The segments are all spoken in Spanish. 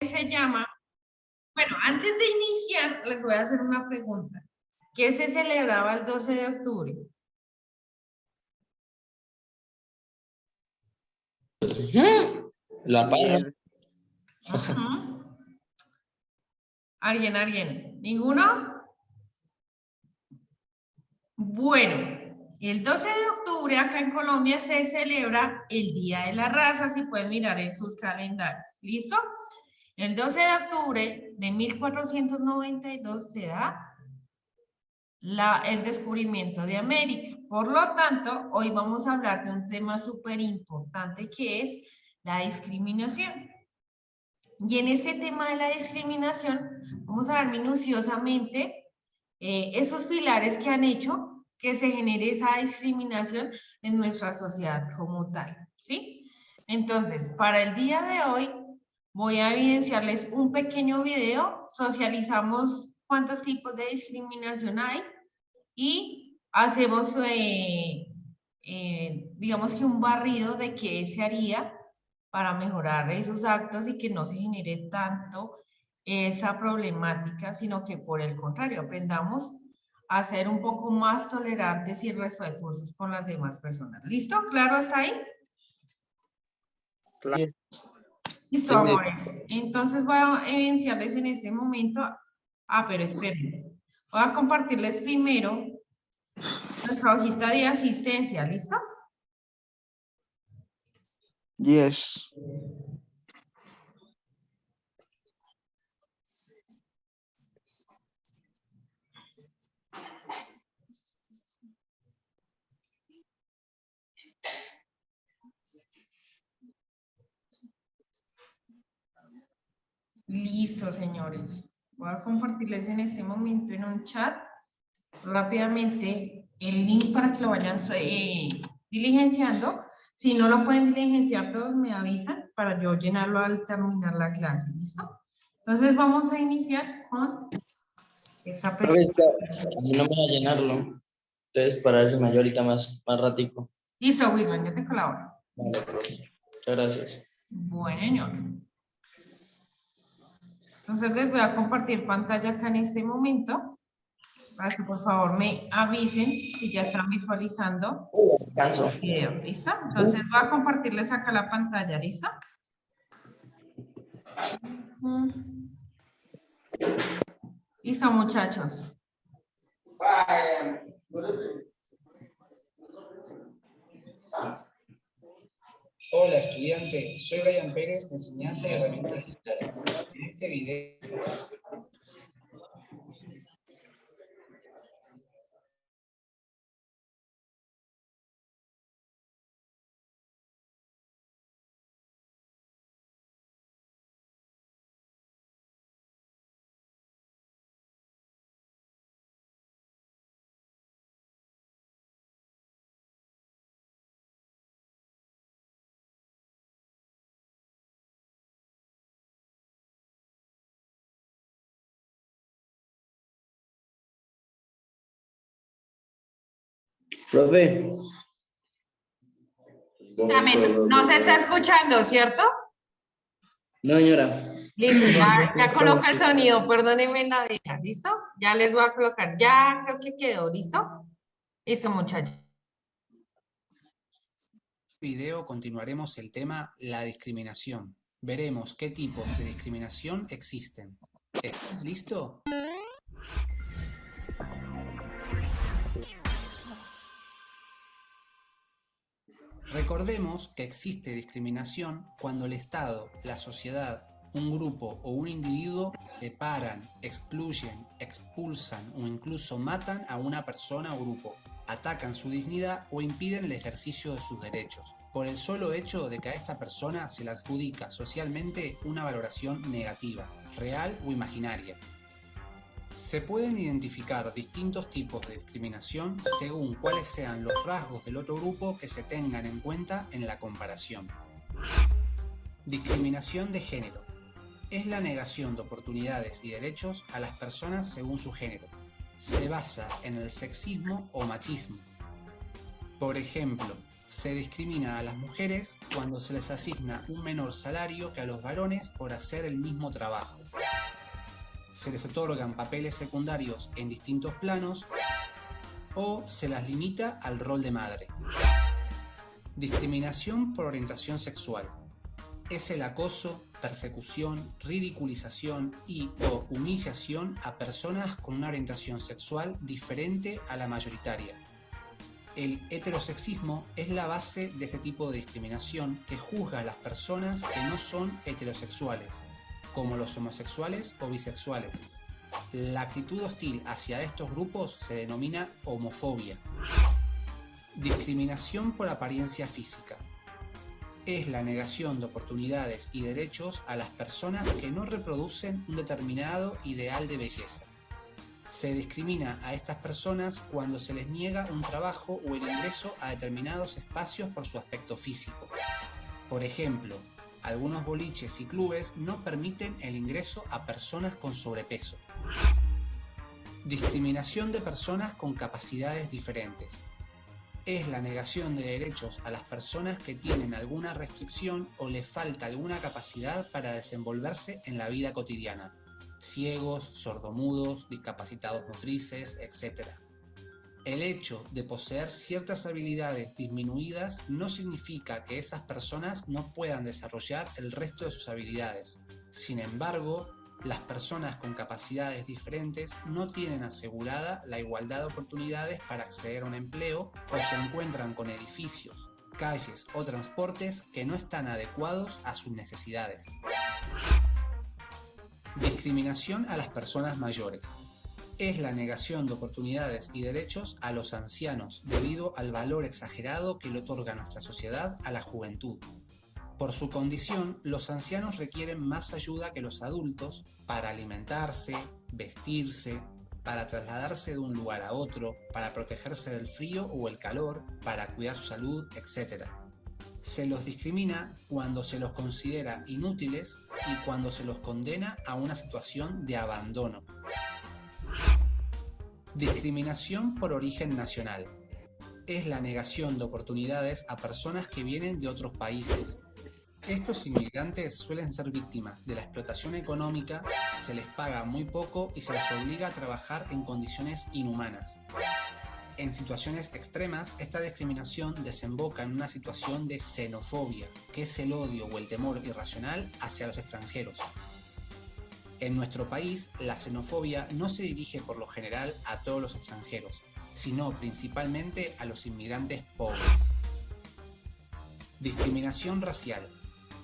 se llama, bueno, antes de iniciar les voy a hacer una pregunta. ¿Qué se celebraba el 12 de octubre? La paz. ¿Alguien? ¿Ninguno? Bueno, el 12 de octubre acá en Colombia se celebra el Día de la Raza, si pueden mirar en sus calendarios. ¿Listo? El 12 de octubre de 1492 se da el descubrimiento de América. Por lo tanto, hoy vamos a hablar de un tema súper importante que es la discriminación. Y en este tema de la discriminación, vamos a ver minuciosamente esos pilares que han hecho que se genere esa discriminación en nuestra sociedad como tal, ¿sí? Entonces, para el día de hoy, voy a evidenciarles un pequeño video, socializamos cuántos tipos de discriminación hay y hacemos, digamos que un barrido de qué se haría para mejorar esos actos y que no se genere tanto esa problemática, sino que por el contrario, aprendamos a ser un poco más tolerantes y respetuosos con las demás personas. ¿Listo? ¿Claro hasta ahí? Claro. Listo, amores. Entonces voy a evidenciarles en este momento. Pero esperen. Voy a compartirles primero nuestra hojita de asistencia. ¿Listo? Yes. Listo, señores. Voy a compartirles en este momento en un chat rápidamente el link para que lo vayan diligenciando. Si no lo pueden diligenciar todos, me avisan para yo llenarlo al terminar la clase. ¿Listo? Entonces vamos a iniciar con esa pregunta. A mí no me va a llenarlo. Entonces, para eso me ahorita más ratico. Listo, Wisman, yo te colaboro. Vale, profe. Muchas gracias. Bueno, señor. Entonces les voy a compartir pantalla acá en este momento para que por favor me avisen si ya están visualizando el video. ¿Listo? Entonces voy a compartirles acá la pantalla. ¿Listo? Listo, muchachos. Hola estudiante, soy Brian Pérez de Enseñanza y Herramientas Digitales. En este video Profe. También no se está escuchando, ¿cierto? No, señora. Listo, ya coloco el sonido, perdónenme la deja, ¿listo? Ya les voy a colocar, ya creo que quedó, ¿listo? Listo, muchachos. video continuaremos el tema la discriminación. Veremos qué tipos de discriminación existen. ¿Estás listo? Recordemos que existe discriminación cuando el Estado, la sociedad, un grupo o un individuo separan, excluyen, expulsan o incluso matan a una persona o grupo, atacan su dignidad o impiden el ejercicio de sus derechos, por el solo hecho de que a esta persona se le adjudica socialmente una valoración negativa, real o imaginaria. Se pueden identificar distintos tipos de discriminación según cuáles sean los rasgos del otro grupo que se tengan en cuenta en la comparación. Discriminación de género. Es la negación de oportunidades y derechos a las personas según su género. Se basa en el sexismo o machismo. Por ejemplo, Se discrimina a las mujeres cuando se les asigna un menor salario que a los varones por hacer el mismo trabajo. Se les otorgan papeles secundarios en distintos planos o se las limita al rol de madre. Discriminación por orientación sexual. Es el acoso, persecución, ridiculización y o humillación a personas con una orientación sexual diferente a la mayoritaria. El heterosexismo es la base de este tipo de discriminación que juzga a las personas que no son heterosexuales, como los homosexuales o bisexuales. La actitud hostil hacia estos grupos se denomina homofobia. Discriminación por apariencia física. Es la negación de oportunidades y derechos a las personas que no reproducen un determinado ideal de belleza. Se discrimina a estas personas cuando se les niega un trabajo o el ingreso a determinados espacios por su aspecto físico. Por ejemplo, algunos boliches y clubes no permiten el ingreso a personas con sobrepeso. Discriminación de personas con capacidades diferentes. Es la negación de derechos a las personas que tienen alguna restricción o les falta alguna capacidad para desenvolverse en la vida cotidiana. Ciegos, sordomudos, discapacitados motrices, etc. El hecho de poseer ciertas habilidades disminuidas no significa que esas personas no puedan desarrollar el resto de sus habilidades. Sin embargo, las personas con capacidades diferentes no tienen asegurada la igualdad de oportunidades para acceder a un empleo o se encuentran con edificios, calles o transportes que no están adecuados a sus necesidades. Discriminación a las personas mayores. Es la negación de oportunidades y derechos a los ancianos debido al valor exagerado que le otorga nuestra sociedad a la juventud. Por su condición, los ancianos requieren más ayuda que los adultos para alimentarse, vestirse, para trasladarse de un lugar a otro, para protegerse del frío o el calor, para cuidar su salud, etc. Se los discrimina cuando se los considera inútiles y cuando se los condena a una situación de abandono. Discriminación por origen nacional. Es la negación de oportunidades a personas que vienen de otros países. Estos inmigrantes suelen ser víctimas de la explotación económica, se les paga muy poco y se les obliga a trabajar en condiciones inhumanas. En situaciones extremas, esta discriminación desemboca en una situación de xenofobia, que es el odio o el temor irracional hacia los extranjeros. En nuestro país, la xenofobia no se dirige por lo general a todos los extranjeros, sino principalmente a los inmigrantes pobres. Discriminación racial.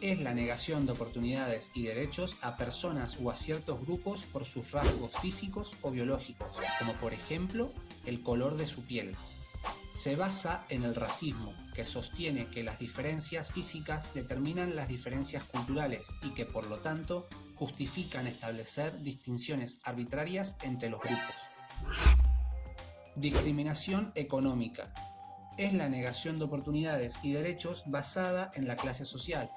Es la negación de oportunidades y derechos a personas o a ciertos grupos por sus rasgos físicos o biológicos, como por ejemplo, el color de su piel. Se basa en el racismo, que sostiene que las diferencias físicas determinan las diferencias culturales y que por lo tanto justifican establecer distinciones arbitrarias entre los grupos. Discriminación económica. Es la negación de oportunidades y derechos basada en la clase social.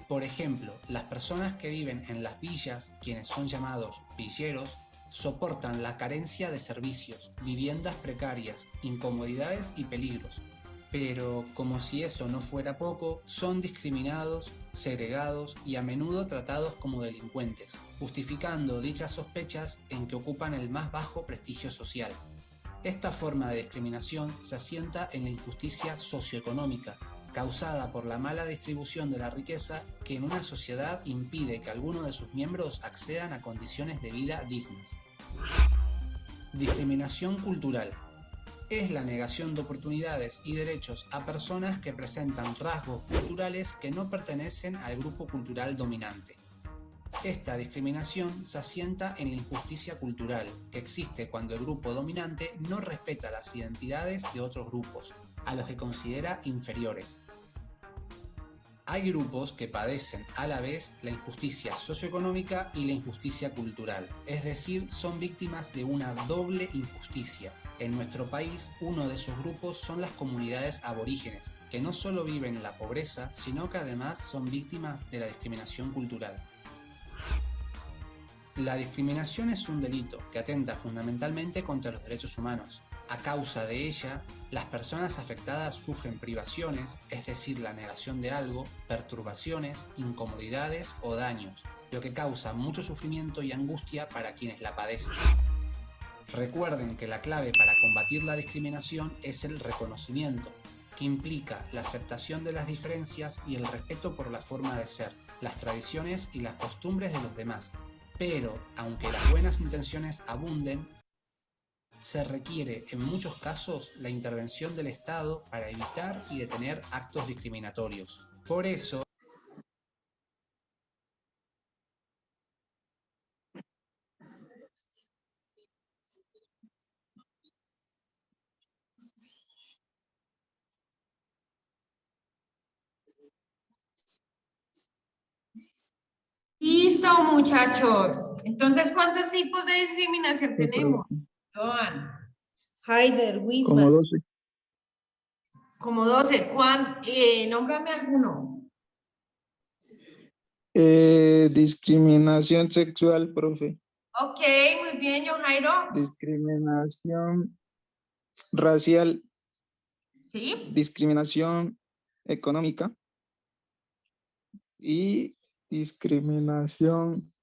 Por ejemplo, las personas que viven en las villas, quienes son llamados villeros, soportan la carencia de servicios, viviendas precarias, incomodidades y peligros. Pero, como si eso no fuera poco, son discriminados, segregados y a menudo tratados como delincuentes, justificando dichas sospechas en que ocupan el más bajo prestigio social. Esta forma de discriminación se asienta en la injusticia socioeconómica, causada por la mala distribución de la riqueza que en una sociedad impide que algunos de sus miembros accedan a condiciones de vida dignas. Discriminación cultural. Es la negación de oportunidades y derechos a personas que presentan rasgos culturales que no pertenecen al grupo cultural dominante. Esta discriminación se asienta en la injusticia cultural, que existe cuando el grupo dominante no respeta las identidades de otros grupos, a los que considera inferiores. Hay grupos que padecen a la vez la injusticia socioeconómica y la injusticia cultural, es decir, son víctimas de una doble injusticia. En nuestro país, uno de esos grupos son las comunidades aborígenes, que no solo viven en la pobreza, sino que además son víctimas de la discriminación cultural. La discriminación es un delito que atenta fundamentalmente contra los derechos humanos. A causa de ella, las personas afectadas sufren privaciones, es decir, la negación de algo, perturbaciones, incomodidades o daños, lo que causa mucho sufrimiento y angustia para quienes la padecen. Recuerden que la clave para combatir la discriminación es el reconocimiento, que implica la aceptación de las diferencias y el respeto por la forma de ser, las tradiciones y las costumbres de los demás. Pero, aunque las buenas intenciones abunden, se requiere en muchos casos la intervención del Estado para evitar y detener actos discriminatorios. Por eso, Listo, muchachos. Entonces, ¿cuántos tipos de discriminación Sí, tenemos? profe. Joan, Haider, Como Wisman, 12. como 12. Nómbrame alguno. Discriminación sexual, profe. Ok, muy bien, John Jairo. Discriminación racial, ¿Sí? discriminación económica y discriminación.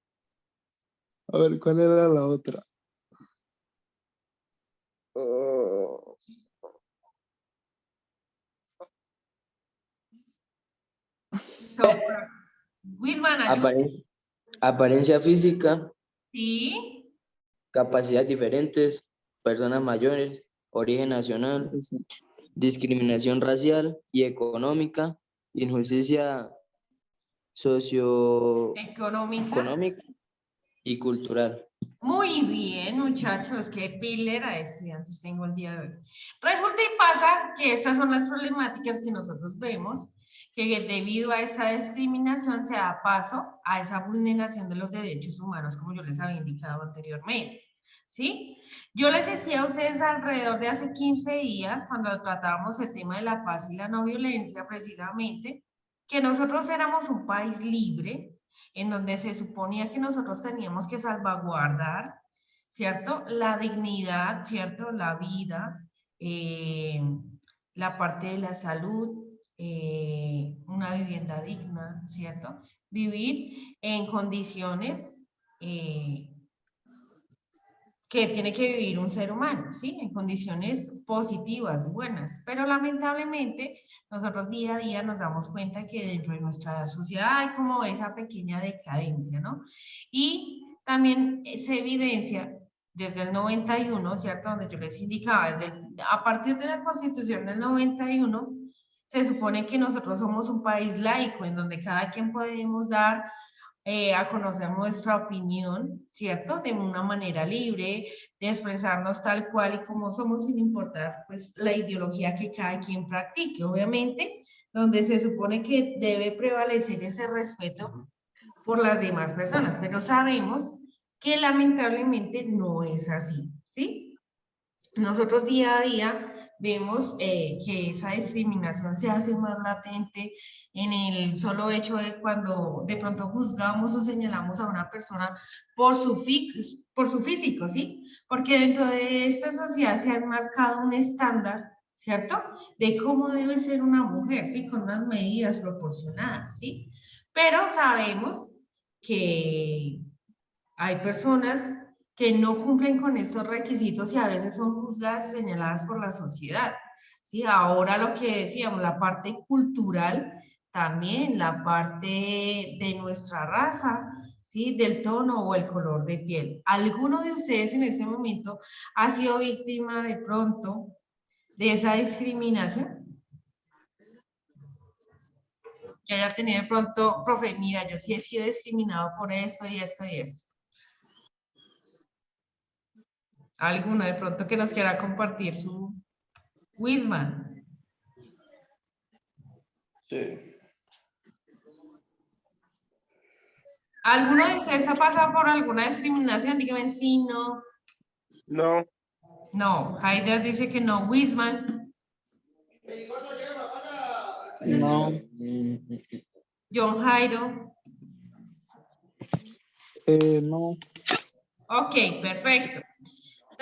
A ver, ¿cuál era la otra? Oh, So, Wisman, ayuda. Apariencia física, Sí. capacidades diferentes, personas mayores, origen nacional, discriminación racial y económica, injusticia Económica. socioeconómica y cultural. Muy bien, muchachos, qué pilera de estudiantes tengo el día de hoy. Resulta y pasa que estas son las problemáticas que nosotros vemos, que debido a esta discriminación se da paso a esa vulneración de los derechos humanos, como yo les había indicado anteriormente. ¿Sí? Yo les decía a ustedes alrededor de hace 15 días, cuando tratábamos el tema de la paz y la no violencia, precisamente, que nosotros éramos un país libre, en donde se suponía que nosotros teníamos que salvaguardar, ¿cierto? La dignidad, ¿cierto? La vida, la parte de la salud, una vivienda digna, ¿cierto? Vivir en condiciones que tiene que vivir un ser humano, ¿sí? En condiciones positivas, buenas. Pero lamentablemente, nosotros día a día nos damos cuenta que dentro de nuestra sociedad hay como esa pequeña decadencia, ¿no? Y también se evidencia desde el 91, ¿cierto? Donde yo les indicaba, a partir de la Constitución del 91, se supone que nosotros somos un país laico, en donde cada quien podemos dar a conocer nuestra opinión, ¿cierto? De una manera libre, de expresarnos tal cual y como somos sin importar pues la ideología que cada quien practique, obviamente, donde se supone que debe prevalecer ese respeto por las demás personas, pero sabemos que lamentablemente no es así, ¿sí? Nosotros día a día vemos que esa discriminación se hace más latente en el solo hecho de cuando de pronto juzgamos o señalamos a una persona por su físico, ¿sí? Porque dentro de esta sociedad se ha marcado un estándar, ¿cierto? De cómo debe ser una mujer, ¿sí? Con unas medidas proporcionadas, ¿sí? Pero sabemos que hay personas que no cumplen con estos requisitos y a veces son juzgadas y señaladas por la sociedad. ¿Sí? Ahora lo que decíamos, la parte cultural, también la parte de nuestra raza, ¿sí? Del tono o el color de piel. ¿Alguno de ustedes en ese momento ha sido víctima de pronto de esa discriminación? Que haya tenido de pronto, profe, mira, yo sí he sido discriminado por esto y esto y esto. Alguno de pronto que nos quiera compartir su Wisman. Sí. ¿Alguno de ustedes ha pasado por alguna discriminación? Díganme sí, no. No, No, Haider dice que no. Wisman, no, John Jairo. no. Ok, perfecto.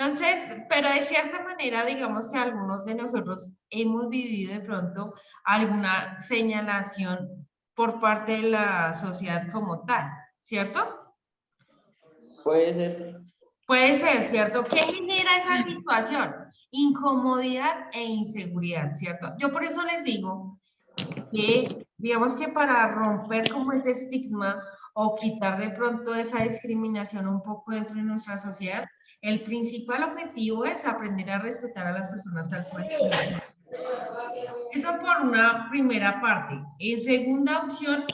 Entonces, pero de cierta manera, digamos que algunos de nosotros hemos vivido de pronto alguna señalación por parte de la sociedad como tal, ¿cierto? Puede ser. Puede ser, ¿cierto? ¿Qué genera esa situación? Incomodidad e inseguridad, ¿cierto? Yo por eso les digo que, digamos que para romper como ese estigma o quitar de pronto esa discriminación un poco dentro de nuestra sociedad, el principal objetivo es aprender a respetar a las personas tal cual. Eso por una primera parte. En segunda opción,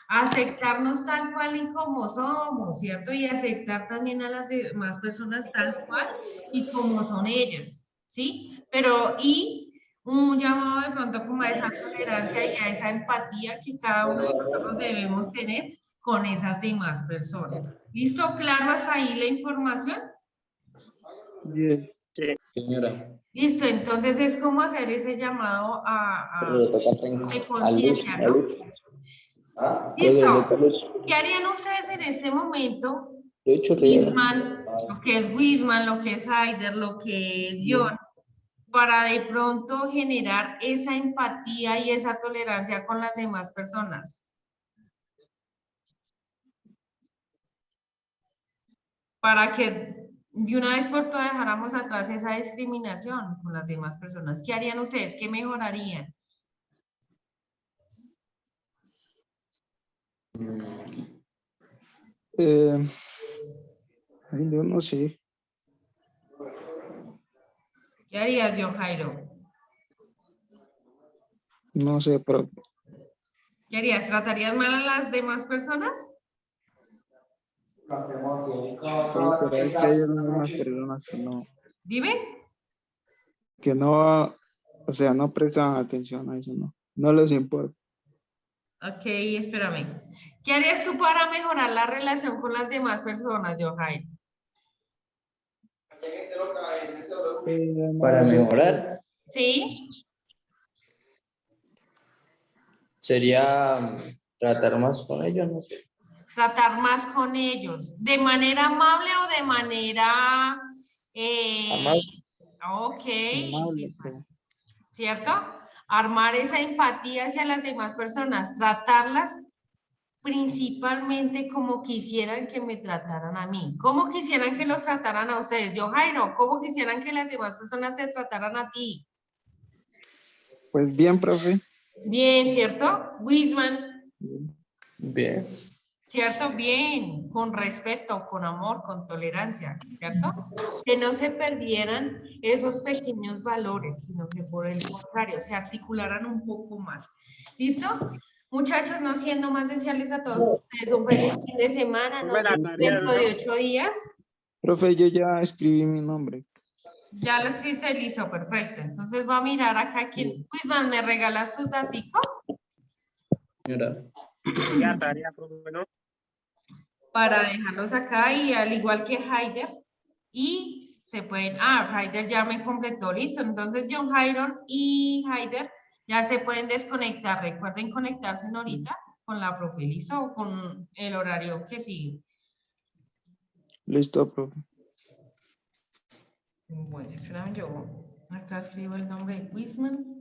aceptarnos tal cual y como somos, ¿cierto? Y aceptar también a las demás personas tal cual y como son ellas, ¿sí? Pero, y un llamado de pronto como a esa tolerancia y a esa empatía que cada uno de nosotros debemos tener con esas demás personas. ¿Listo? ¿Claro hasta ahí la información? Yes. Señora, Listo, entonces es como hacer ese llamado le toca de a Luz, conciencia, a ¿no? Luz. Listo. Le toca a Luz. ¿Qué harían ustedes en este momento? Lucho Rivera. Wisman, lo que es Wisman, lo que es Haider, lo que es John, para de pronto generar esa empatía y esa tolerancia con las demás personas. Para que de una vez por todas dejáramos atrás esa discriminación con las demás personas. ¿Qué harían ustedes? ¿Qué mejorarían? Ay, yo no sé. ¿Qué harías, John Jairo? No sé, pero ¿Qué harías? ¿Tratarías mal a las demás personas? sí, pero es que hay algunas personas Dime. que no, o sea, no prestan atención a eso, no. No les importa. Ok, espérame. ¿Qué harías tú para mejorar la relación con las demás personas, John Jairo? No Para sé. mejorar ¿Sí? sería tratar más con ellos, no sé. Tratar más con ellos. ¿De manera amable o de manera... Amable. Ok. Amable, pero ¿Cierto? Armar esa empatía hacia las demás personas. Tratarlas principalmente como quisieran que me trataran a mí. ¿Cómo quisieran que los trataran a ustedes? Yo, Jairo, ¿cómo quisieran que las demás personas se trataran a ti? pues bien, profe. Bien, ¿cierto? Wisman, Bien. ¿cierto? Bien, con respeto, con amor, con tolerancia, ¿cierto? Que no se perdieran esos pequeños valores, sino que por el contrario, se articularan un poco más. ¿Listo? Muchachos, no siendo más desearles a todos ustedes un feliz fin de semana, nos vemos dentro de 8 días. Profe, yo ya escribí mi nombre. Ya lo escribiste, listo, perfecto. Entonces va a mirar acá quién. Wisman, ¿me regalas tus datos? Señora. Ya tarea, profe, ¿no? Para dejarlos acá y al igual que Haider y se pueden, Haider ya me completó, listo, entonces John Jairon y Haider ya se pueden desconectar, recuerden conectarse ahorita con la profe, listo, o con el horario que sigue. Listo, profe. Bueno, espérame, yo acá escribo el nombre de Wisman.